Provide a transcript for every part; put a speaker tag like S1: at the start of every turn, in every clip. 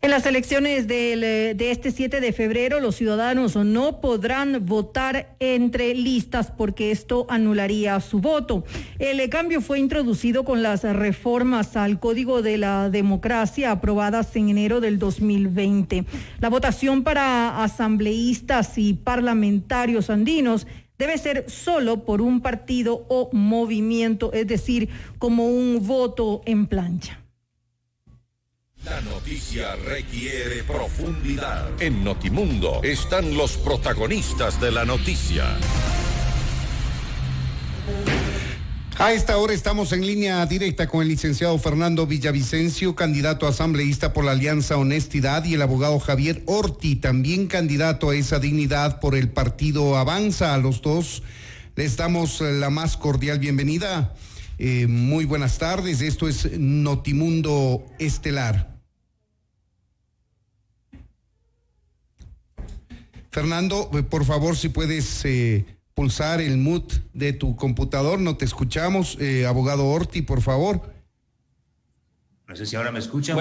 S1: En las elecciones de este 7 de febrero, los ciudadanos no podrán votar entre listas porque esto anularía su voto. El cambio fue introducido con las reformas al Código de la Democracia aprobadas en enero del 2020. La votación para asambleístas y parlamentarios andinos debe ser solo por un partido o movimiento, es decir, como un voto en plancha.
S2: La noticia requiere profundidad. En Notimundo están los protagonistas de la noticia.
S3: A esta hora estamos en línea directa con el licenciado Fernando Villavicencio, candidato asambleísta por la Alianza Honestidad, y el abogado Javier Orti, también candidato a esa dignidad por el partido Avanza. A los dos les damos la más cordial bienvenida. Muy buenas tardes, esto es Notimundo Estelar. Fernando, por favor, si puedes pulsar el mute de tu computador, no te escuchamos. Abogado Orti, por favor.
S4: No sé si ahora me escuchan.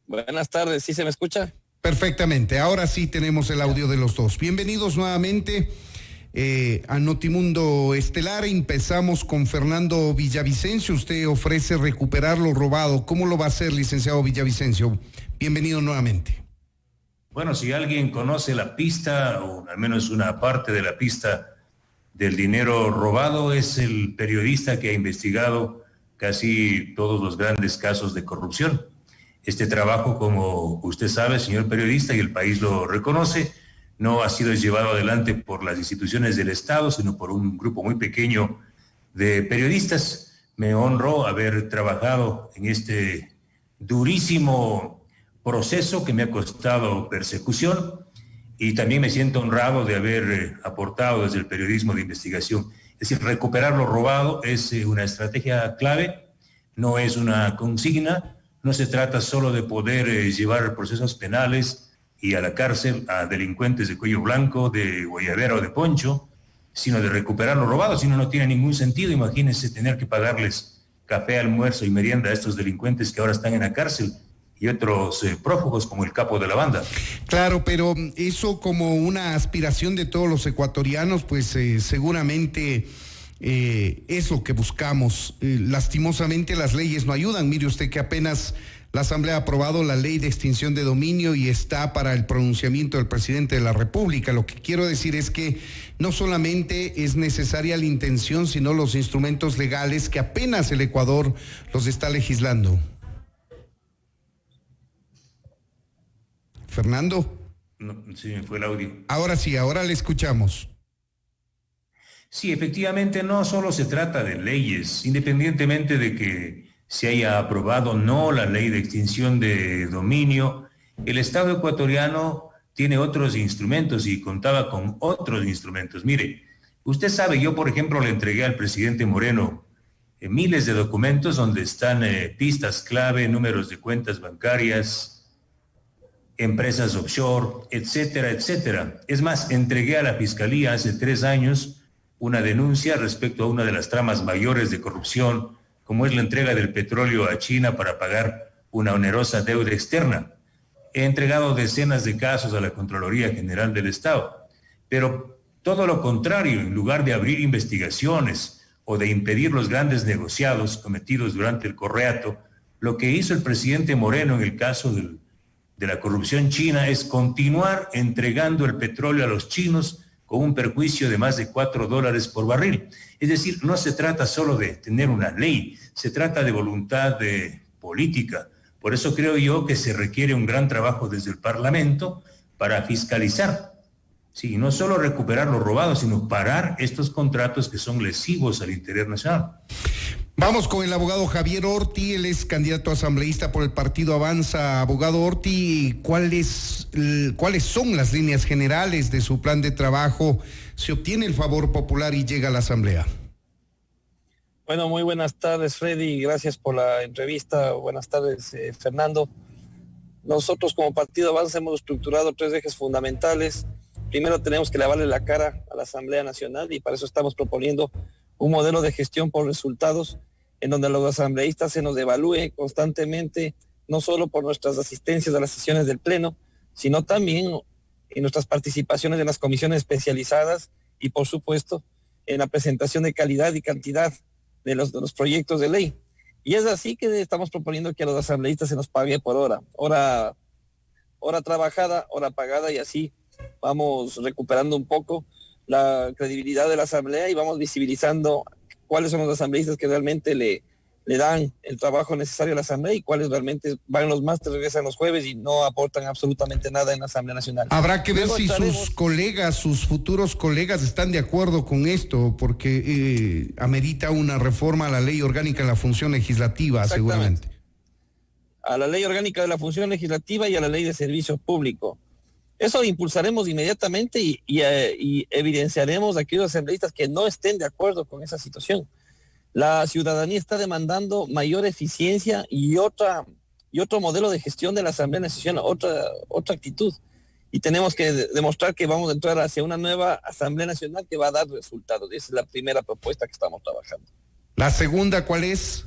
S5: Buenas tardes, ¿sí se me escucha?
S3: Perfectamente, ahora sí tenemos el audio de los dos. Bienvenidos nuevamente a Notimundo Estelar. Empezamos con Fernando Villavicencio. Usted ofrece recuperar lo robado. ¿Cómo lo va a hacer, licenciado Villavicencio? Bienvenido nuevamente.
S4: Bueno, si alguien conoce la pista, o al menos una parte de la pista del dinero robado, es el periodista que ha investigado casi todos los grandes casos de corrupción. Este trabajo, como usted sabe, señor periodista, y el país lo reconoce, no ha sido llevado adelante por las instituciones del Estado, sino por un grupo muy pequeño de periodistas. Me honro haber trabajado en este durísimo proceso que me ha costado persecución, y también me siento honrado de haber aportado desde el periodismo de investigación. Es decir, recuperar lo robado es una estrategia clave, no es una consigna, no se trata solo de poder llevar procesos penales y a la cárcel a delincuentes de cuello blanco, de guayabera o de poncho, sino de recuperar lo robado. Si no, no tiene ningún sentido. Imagínense tener que pagarles café, almuerzo y merienda a estos delincuentes que ahora están en la cárcel, y otros prófugos como el capo de la banda.
S3: Claro, pero eso como una aspiración de todos los ecuatorianos, pues seguramente es lo que buscamos. Lastimosamente las leyes no ayudan. Mire usted que apenas la Asamblea ha aprobado la ley de extinción de dominio y está para el pronunciamiento del presidente de la República. Lo que quiero decir es que no solamente es necesaria la intención, sino los instrumentos legales que apenas el Ecuador los está legislando. Fernando.
S4: No, sí, me fue el audio.
S3: Ahora sí, ahora le escuchamos.
S4: Sí, efectivamente, no solo se trata de leyes, independientemente de que se haya aprobado o no la ley de extinción de dominio, el Estado ecuatoriano tiene otros instrumentos y contaba con otros instrumentos. Mire, usted sabe, yo por ejemplo le entregué al presidente Moreno miles de documentos donde están pistas clave, números de cuentas bancarias, empresas offshore, etcétera, etcétera. Es más, entregué a la Fiscalía hace 3 años una denuncia respecto a una de las tramas mayores de corrupción, como es la entrega del petróleo a China para pagar una onerosa deuda externa. He entregado decenas de casos a la Contraloría General del Estado, pero todo lo contrario, en lugar de abrir investigaciones o de impedir los grandes negociados cometidos durante el correato, lo que hizo el presidente Moreno en el caso de la corrupción china es continuar entregando el petróleo a los chinos con un perjuicio de más de $4 por barril. Es decir, no se trata solo de tener una ley, se trata de voluntad política. Por eso creo yo que se requiere un gran trabajo desde el Parlamento para fiscalizar. Sí, no solo recuperar lo robado, sino parar estos contratos que son lesivos al interés nacional.
S3: Vamos con el abogado Javier Orti, él es candidato asambleísta por el partido Avanza. Abogado Orti, ¿cuáles son las líneas generales de su plan de trabajo? ¿Se obtiene el favor popular y llega a la asamblea?
S5: Bueno, muy buenas tardes, Freddy, gracias por la entrevista. Buenas tardes, Fernando. Nosotros como partido Avanza hemos estructurado 3 ejes fundamentales. Primero tenemos que lavarle la cara a la Asamblea Nacional y para eso estamos proponiendo un modelo de gestión por resultados en donde los asambleístas se nos evalúe constantemente no solo por nuestras asistencias a las sesiones del Pleno, sino también en nuestras participaciones en las comisiones especializadas y, por supuesto, en la presentación de calidad y cantidad de los proyectos de ley. Y es así que estamos proponiendo que a los asambleístas se nos pague por hora trabajada, hora pagada, y así vamos recuperando un poco la credibilidad de la asamblea y vamos visibilizando cuáles son los asambleístas que realmente le dan el trabajo necesario a la asamblea y cuáles realmente van los másteres, regresan los jueves y no aportan absolutamente nada en la Asamblea Nacional.
S3: Habrá que ver si sus colegas, sus futuros colegas están de acuerdo con esto, porque amerita una reforma a la ley orgánica de la función legislativa, seguramente.
S5: A la ley orgánica de la función legislativa y a la ley de servicio público. Eso impulsaremos inmediatamente y evidenciaremos a aquellos asambleístas que no estén de acuerdo con esa situación. La ciudadanía está demandando mayor eficiencia y otro modelo de gestión de la Asamblea Nacional, otra actitud. Y tenemos que demostrar que vamos a entrar hacia una nueva Asamblea Nacional que va a dar resultados. Esa es la primera propuesta que estamos trabajando.
S3: ¿La segunda cuál es?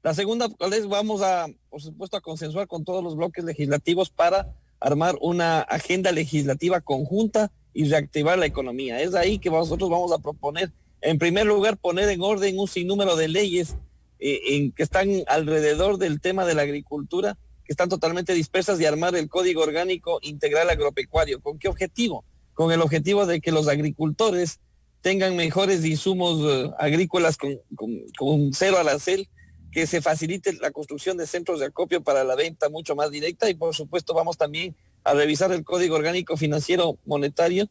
S5: La segunda cuál es, vamos a, por supuesto, a consensuar con todos los bloques legislativos para armar una agenda legislativa conjunta y reactivar la economía. Es ahí que nosotros vamos a proponer, en primer lugar, poner en orden un sinnúmero de leyes que están alrededor del tema de la agricultura, que están totalmente dispersas, y armar el Código Orgánico Integral Agropecuario. ¿Con qué objetivo? Con el objetivo de que los agricultores tengan mejores insumos agrícolas con cero arancel, que se facilite la construcción de centros de acopio para la venta mucho más directa, y por supuesto vamos también a revisar el Código Orgánico Financiero Monetario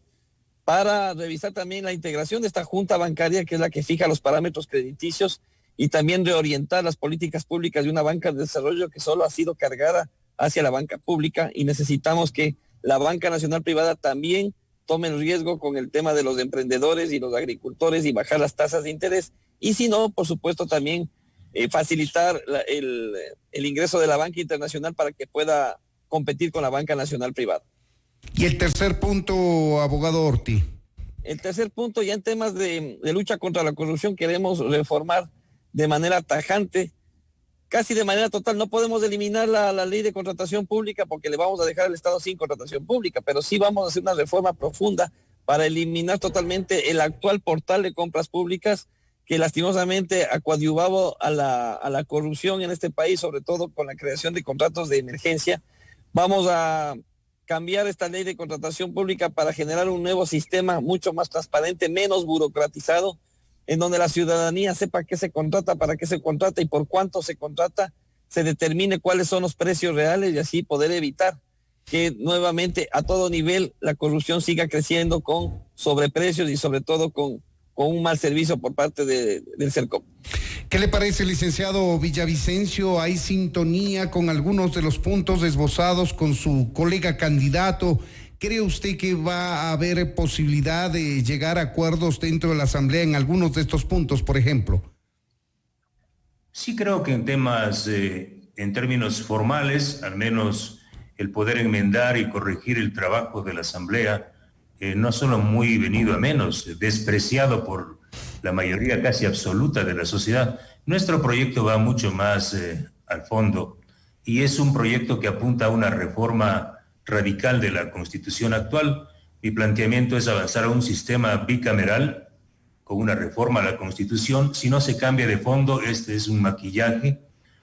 S5: para revisar también la integración de esta junta bancaria, que es la que fija los parámetros crediticios, y también reorientar las políticas públicas de una banca de desarrollo que solo ha sido cargada hacia la banca pública, y necesitamos que la banca nacional privada también tome el riesgo con el tema de los emprendedores y los agricultores y bajar las tasas de interés, y si no, por supuesto también facilitar el ingreso de la banca internacional para que pueda competir con la banca nacional privada.
S3: Y el tercer punto, abogado Orti.
S5: El tercer punto, ya en temas de lucha contra la corrupción, queremos reformar de manera tajante, casi de manera total. No podemos eliminar la ley de contratación pública porque le vamos a dejar al Estado sin contratación pública, pero sí vamos a hacer una reforma profunda para eliminar totalmente el actual portal de compras públicas que lastimosamente ha coadyuvado a la corrupción en este país, sobre todo con la creación de contratos de emergencia. Vamos a cambiar esta ley de contratación pública para generar un nuevo sistema mucho más transparente, menos burocratizado, en donde la ciudadanía sepa qué se contrata, para qué se contrata y por cuánto se contrata, se determine cuáles son los precios reales y así poder evitar que nuevamente a todo nivel la corrupción siga creciendo con sobreprecios y sobre todo con un mal servicio por parte del CERCOP.
S3: ¿Qué le parece, licenciado Villavicencio? ¿Hay sintonía con algunos de los puntos esbozados con su colega candidato? ¿Cree usted que va a haber posibilidad de llegar a acuerdos dentro de la Asamblea en algunos de estos puntos, por ejemplo?
S4: Sí, creo que en temas, en términos formales, al menos el poder enmendar y corregir el trabajo de la Asamblea, no solo muy venido a menos, despreciado por la mayoría casi absoluta de la sociedad. Nuestro proyecto va mucho más al fondo y es un proyecto que apunta a una reforma radical de la Constitución actual. Mi planteamiento es avanzar a un sistema bicameral con una reforma a la Constitución. Si no se cambia de fondo, este es un maquillaje,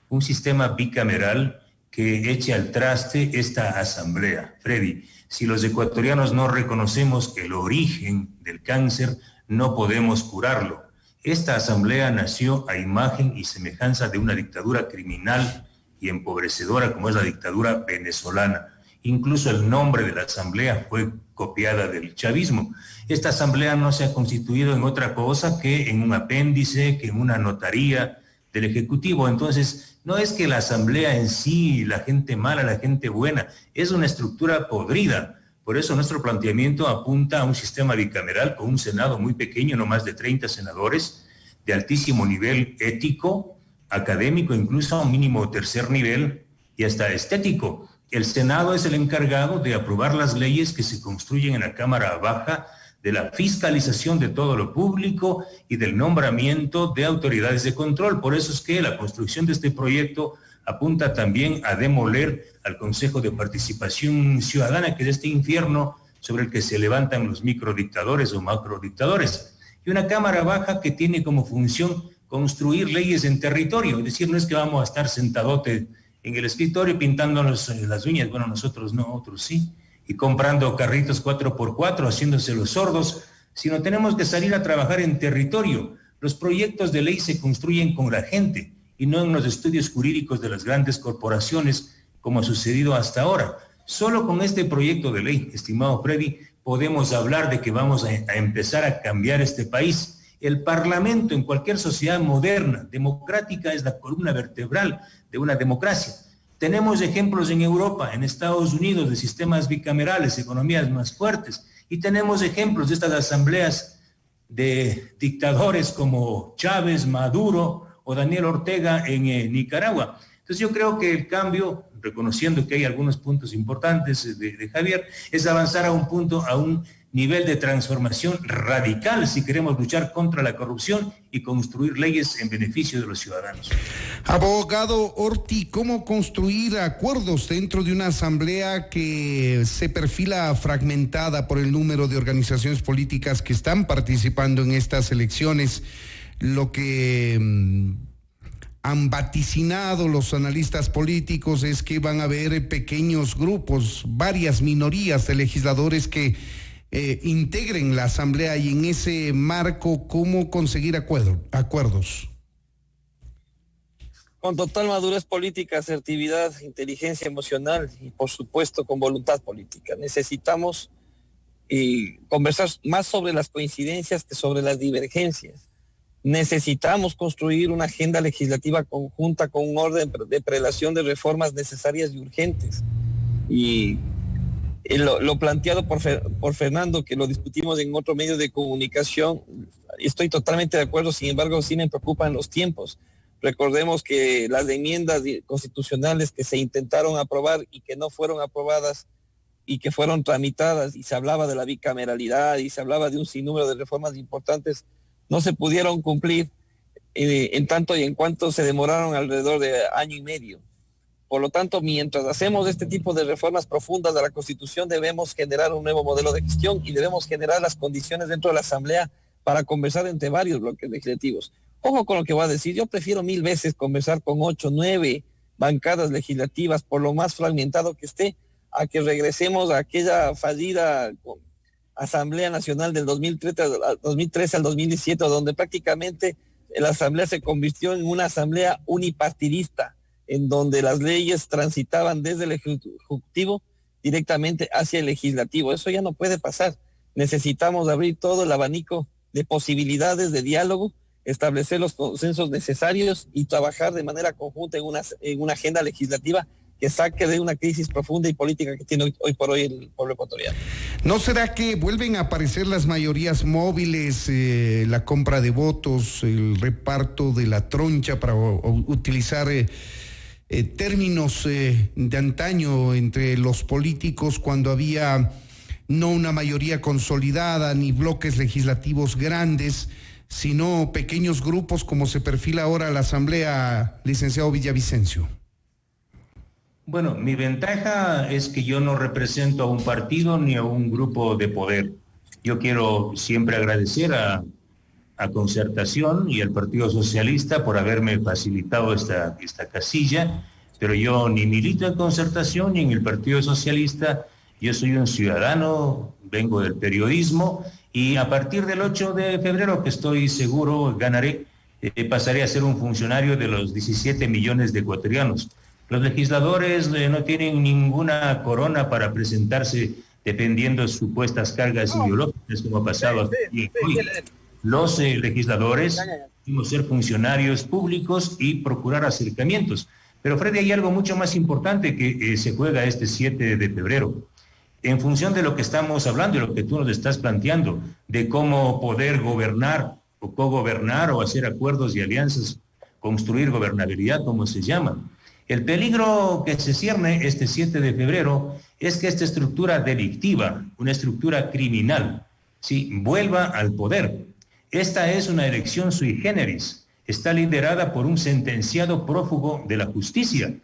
S4: un sistema bicameral que eche al traste esta Asamblea. Freddy, si los ecuatorianos no reconocemos el origen del cáncer, no podemos curarlo. Esta Asamblea nació a imagen y semejanza de una dictadura criminal y empobrecedora como es la dictadura venezolana. Incluso el nombre de la Asamblea fue copiada del chavismo. Esta Asamblea no se ha constituido en otra cosa que en un apéndice, que en una notaría del Ejecutivo. Entonces, no es que la Asamblea en sí, la gente mala, la gente buena, es una estructura podrida. Por eso nuestro planteamiento apunta a un sistema bicameral con un Senado muy pequeño, no más de 30 senadores, de altísimo nivel ético, académico, incluso a un mínimo tercer nivel y hasta estético. El Senado es el encargado de aprobar las leyes que se construyen en la Cámara Baja, de la fiscalización de todo lo público y del nombramiento de autoridades de control. Por eso es que la construcción de este proyecto apunta también a demoler al Consejo de Participación Ciudadana, que es este infierno sobre el que se levantan los microdictadores o macrodictadores, y una Cámara Baja que tiene como función construir leyes en territorio, es decir, no es que vamos a estar sentadote en el escritorio pintándonos las uñas, bueno, nosotros no, otros sí, y comprando carritos 4x4, haciéndose los sordos, sino tenemos que salir a trabajar en territorio. Los proyectos de ley se construyen con la gente y no en los estudios jurídicos de las grandes corporaciones, como ha sucedido hasta ahora. Solo con este proyecto de ley, estimado Freddy, podemos hablar de que vamos a empezar a cambiar este país. El Parlamento en cualquier sociedad moderna, democrática, es la columna vertebral de una democracia. Tenemos ejemplos en Europa, en Estados Unidos, de sistemas bicamerales, economías más fuertes, y tenemos ejemplos de estas asambleas de dictadores como Chávez, Maduro o Daniel Ortega en Nicaragua. Entonces yo creo que el cambio, reconociendo que hay algunos puntos importantes de Javier, es avanzar a un nivel de transformación radical si queremos luchar contra la corrupción y construir leyes en beneficio de los ciudadanos.
S3: Abogado Orti, ¿cómo construir acuerdos dentro de una asamblea que se perfila fragmentada por el número de organizaciones políticas que están participando en estas elecciones? Lo que han vaticinado los analistas políticos es que van a haber pequeños grupos, varias minorías de legisladores que integren la asamblea, y en ese marco, ¿cómo conseguir acuerdos?
S5: Con total madurez política, asertividad, inteligencia emocional y por supuesto con voluntad política. Necesitamos conversar más sobre las coincidencias que sobre las divergencias. Necesitamos construir una agenda legislativa conjunta con un orden de prelación de reformas necesarias y urgentes. Y lo planteado por Fernando, que lo discutimos en otro medio de comunicación, estoy totalmente de acuerdo. Sin embargo, sí me preocupan los tiempos. Recordemos que las enmiendas constitucionales que se intentaron aprobar y que no fueron aprobadas y que fueron tramitadas, y se hablaba de la bicameralidad y se hablaba de un sinnúmero de reformas importantes, no se pudieron cumplir en tanto y en cuanto se demoraron alrededor de año y medio. Por lo tanto, mientras hacemos este tipo de reformas profundas de la Constitución, debemos generar un nuevo modelo de gestión y debemos generar las condiciones dentro de la Asamblea para conversar entre varios bloques legislativos. Ojo con lo que voy a decir, yo prefiero 1000 veces conversar con 8, 9 bancadas legislativas, por lo más fragmentado que esté, a que regresemos a aquella fallida Asamblea Nacional del 2013 al 2017, donde prácticamente la Asamblea se convirtió en una asamblea unipartidista, en donde las leyes transitaban desde el Ejecutivo directamente hacia el Legislativo. Eso ya no puede pasar. Necesitamos abrir todo el abanico de posibilidades de diálogo, establecer los consensos necesarios y trabajar de manera conjunta en una agenda legislativa que saque de una crisis profunda y política que tiene hoy por hoy el pueblo ecuatoriano.
S3: ¿No será que vuelven a aparecer las mayorías móviles, la compra de votos, el reparto de la troncha, para utilizar términos de antaño entre los políticos, cuando había no una mayoría consolidada ni bloques legislativos grandes, sino pequeños grupos como se perfila ahora la Asamblea, licenciado Villavicencio?
S4: Bueno, mi ventaja es que yo no represento a un partido ni a un grupo de poder. Yo quiero siempre agradecer a Concertación y al Partido Socialista por haberme facilitado esta casilla, pero yo ni milito en Concertación ni en el Partido Socialista. Yo soy un ciudadano, vengo del periodismo, y a partir del 8 de febrero, que estoy seguro ganaré, pasaré a ser un funcionario de los 17 millones de ecuatorianos. Los legisladores no tienen ninguna corona para presentarse dependiendo de supuestas cargas ideológicas, como ha pasado aquí hoy. Los legisladores debemos ser funcionarios públicos y procurar acercamientos. Pero, Freddy, hay algo mucho más importante que se juega este 7 de febrero. En función de lo que estamos hablando y lo que tú nos estás planteando, de cómo poder gobernar o cogobernar o hacer acuerdos y alianzas, construir gobernabilidad, como se llama. El peligro que se cierne este 7 de febrero es que esta estructura delictiva, una estructura criminal, ¿sí?, vuelva al poder. Esta es una elección sui generis. está liderada por un sentenciado prófugo de la justicia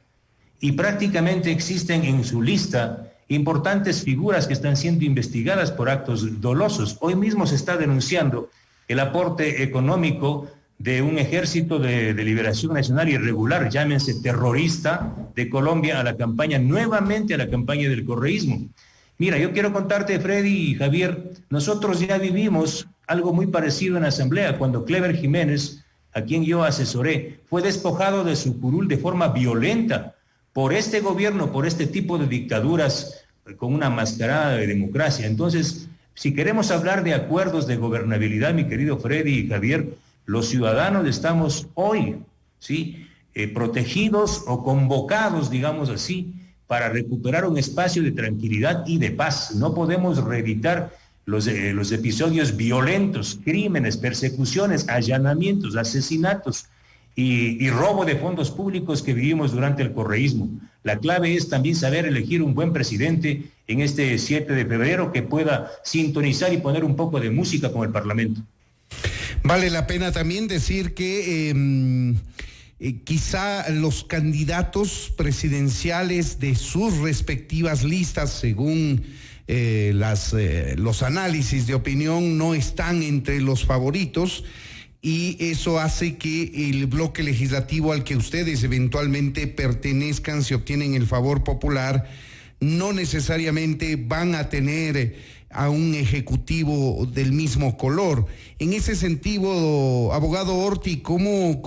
S4: y prácticamente existen en su lista importantes figuras que están siendo investigadas por actos dolosos. Hoy mismo se está denunciando el aporte económico de un ejército de liberación nacional irregular, llámense terrorista, de Colombia nuevamente a la campaña del correísmo. Mira, yo quiero contarte, Freddy y Javier, nosotros ya vivimos algo muy parecido en la Asamblea, cuando Clever Jiménez, a quien yo asesoré, fue despojado de su curul de forma violenta por este gobierno, por este tipo de dictaduras con una mascarada de democracia. Entonces, si queremos hablar de acuerdos de gobernabilidad, mi querido Freddy y Javier, los ciudadanos estamos hoy, ¿sí?, protegidos o convocados, digamos así, para recuperar un espacio de tranquilidad y de paz. No podemos reeditar los episodios violentos, crímenes, persecuciones, allanamientos, asesinatos y robo de fondos públicos que vivimos durante el correísmo. La clave es también saber elegir un buen presidente en este 7 de febrero que pueda sintonizar y poner un poco de música con el Parlamento.
S3: Vale la pena también decir que quizá los candidatos presidenciales de sus respectivas listas, según los análisis de opinión, no están entre los favoritos, y eso hace que el bloque legislativo al que ustedes eventualmente pertenezcan, si obtienen el favor popular, no necesariamente van a tener a un ejecutivo del mismo color. En ese sentido, abogado Orti, ¿cómo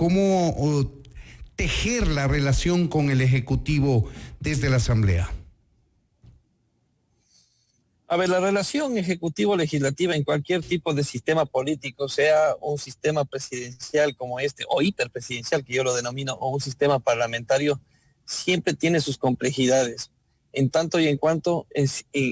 S3: tejer la relación con el ejecutivo desde la Asamblea?
S5: A ver, la relación ejecutivo-legislativa en cualquier tipo de sistema político, sea un sistema presidencial como este, o hiperpresidencial, que yo lo denomino, o un sistema parlamentario, siempre tiene sus complejidades. En tanto y en cuanto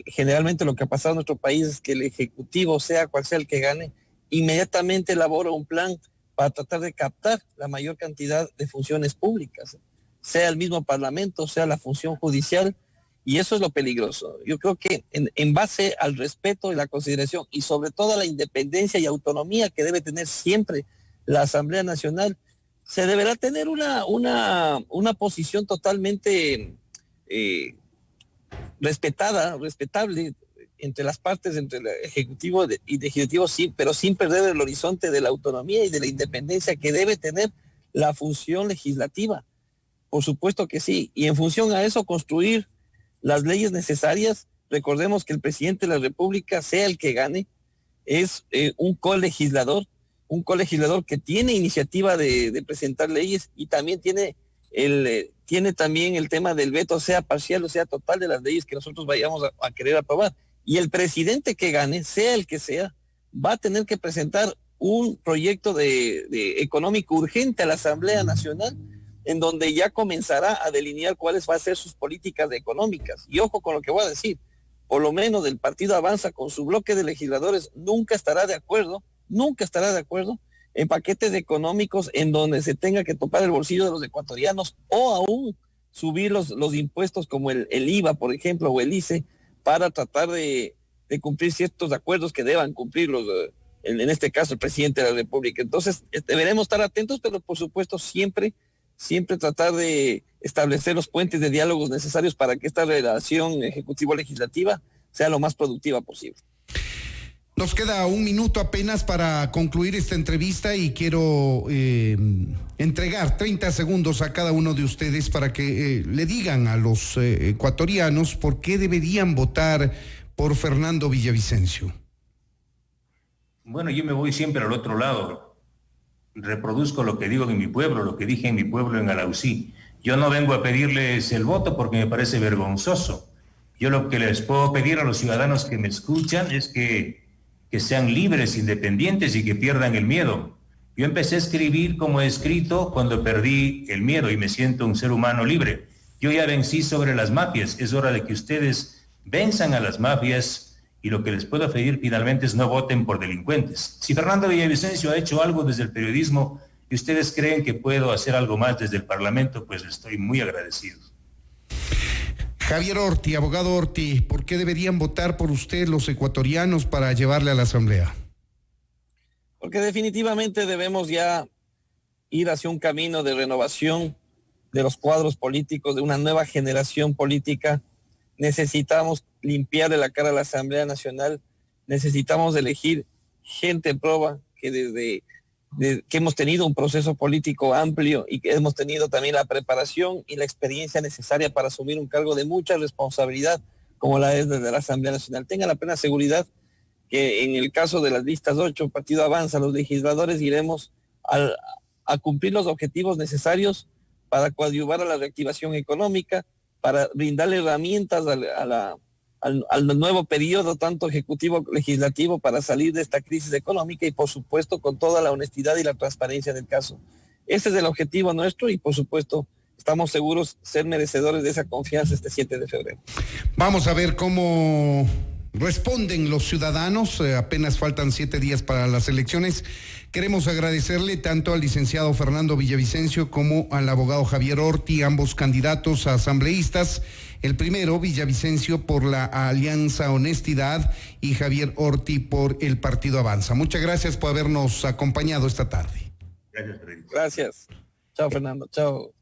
S5: generalmente lo que ha pasado en nuestro país es que el ejecutivo, sea cual sea el que gane, inmediatamente elabora un plan para tratar de captar la mayor cantidad de funciones públicas, sea el mismo parlamento, sea la función judicial, y eso es lo peligroso. Yo creo que en base al respeto y la consideración, y sobre todo a la independencia y autonomía que debe tener siempre la Asamblea Nacional, se deberá tener una posición totalmente respetable entre las partes, entre el Ejecutivo y Legislativo, sí, pero sin perder el horizonte de la autonomía y de la independencia que debe tener la función legislativa. Por supuesto que sí, y en función a eso construir las leyes necesarias. Recordemos que el presidente de la República, sea el que gane, es un colegislador que tiene iniciativa de presentar leyes, y también tiene también el tema del veto, sea parcial o sea total, de las leyes que nosotros vayamos a querer aprobar. Y el presidente que gane, sea el que sea, va a tener que presentar un proyecto de económico urgente a la Asamblea Nacional, en donde ya comenzará a delinear cuáles van a ser sus políticas económicas. Y ojo con lo que voy a decir, por lo menos del Partido Avanza, con su bloque de legisladores, nunca estará de acuerdo en paquetes económicos en donde se tenga que topar el bolsillo de los ecuatorianos, o aún subir los impuestos como el IVA, por ejemplo, o el ICE, para tratar de cumplir ciertos acuerdos que deban cumplir en este caso el presidente de la República. Entonces, deberemos estar atentos, pero por supuesto siempre tratar de establecer los puentes de diálogos necesarios para que esta relación ejecutivo-legislativa sea lo más productiva posible.
S3: Nos queda un minuto apenas para concluir esta entrevista, y quiero entregar 30 segundos a cada uno de ustedes para que le digan a los ecuatorianos por qué deberían votar por Fernando Villavicencio.
S4: Bueno, yo me voy siempre al otro lado. Reproduzco lo que digo en mi pueblo, lo que dije en mi pueblo en Alausí. Yo no vengo a pedirles el voto porque me parece vergonzoso. Yo lo que les puedo pedir a los ciudadanos que me escuchan es que sean libres, independientes y que pierdan el miedo. Yo empecé a escribir como he escrito cuando perdí el miedo y me siento un ser humano libre. Yo ya vencí sobre las mafias. Es hora de que ustedes venzan a las mafias, y lo que les puedo pedir finalmente es no voten por delincuentes. Si Fernando Villavicencio ha hecho algo desde el periodismo y ustedes creen que puedo hacer algo más desde el Parlamento, pues estoy muy agradecido.
S3: Javier Orti, abogado Orti, ¿por qué deberían votar por usted los ecuatorianos para llevarle a la Asamblea?
S5: Porque definitivamente debemos ya ir hacia un camino de renovación de los cuadros políticos, de una nueva generación política. Necesitamos limpiarle la cara a la Asamblea Nacional, necesitamos elegir gente proba que que hemos tenido un proceso político amplio y que hemos tenido también la preparación y la experiencia necesaria para asumir un cargo de mucha responsabilidad como la es desde la Asamblea Nacional. Tengan la plena seguridad que en el caso de las listas 8, Partido Avanza, los legisladores iremos a cumplir los objetivos necesarios para coadyuvar a la reactivación económica, para brindarle herramientas al nuevo periodo, tanto ejecutivo legislativo, para salir de esta crisis económica y, por supuesto, con toda la honestidad y la transparencia del caso. Ese es el objetivo nuestro y, por supuesto, estamos seguros ser merecedores de esa confianza este 7 de febrero.
S3: Vamos a ver cómo responden los ciudadanos. Apenas faltan 7 días para las elecciones. Queremos agradecerle tanto al licenciado Fernando Villavicencio como al abogado Javier Orti, ambos candidatos a asambleístas. El primero, Villavicencio, por la Alianza Honestidad, y Javier Orti por el Partido Avanza. Muchas gracias por habernos acompañado esta tarde.
S4: Gracias, Freddy.
S5: Gracias. Chao, Fernando. Chao.